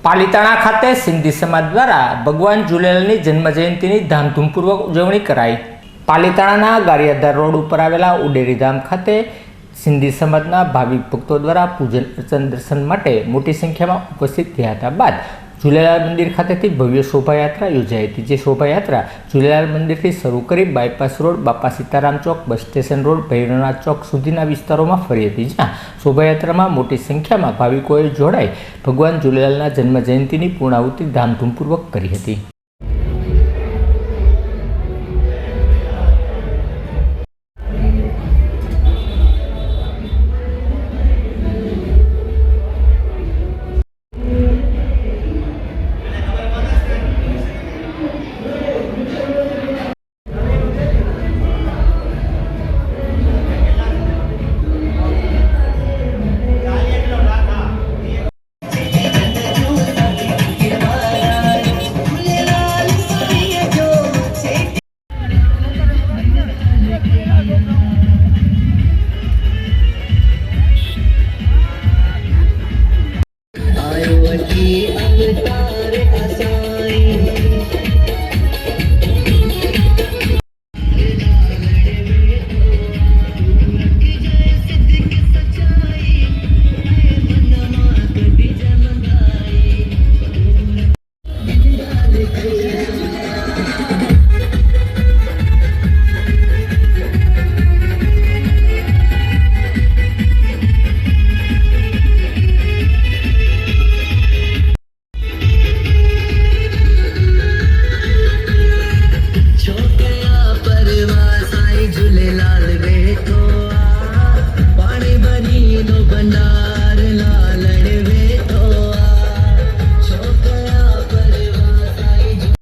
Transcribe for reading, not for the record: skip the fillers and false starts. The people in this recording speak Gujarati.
પાલીતાણા ખાતે સિંધી સમાજ દ્વારા ભગવાન ઝૂલેલાલની જન્મજયંતિની ધામધૂમપૂર્વક ઉજવણી કરાઈ। પાલીતાણાના ગારિયાધાર રોડ ઉપર આવેલા ઉડેરી ધામ ખાતે સિંધી સમાજના ભાવિક ભક્તો દ્વારા પૂજન અર્ચન દર્શન માટે મોટી સંખ્યામાં ઉપસ્થિત થયા હતા બાદ ઝૂલેલાલ મંદિર ખાતેથી ભવ્ય શોભાયાત્રા યોજાઈ હતી। જે શોભાયાત્રા ઝૂલેલાલ મંદિરથી શરૂ કરી બાયપાસ રોડ, બાપા સીતારામ ચોક, બસ સ્ટેશન રોડ, ભૈરવનાથ ચોક સુધીના વિસ્તારોમાં ફરી હતી, જ્યાં શોભાયાત્રામાં મોટી સંખ્યામાં ભાવિકોએ જોડાઈ ભગવાન ઝૂલેલાલના જન્મજયંતિની પૂર્ણાહુતિ ધામધૂમપૂર્વક કરી હતી।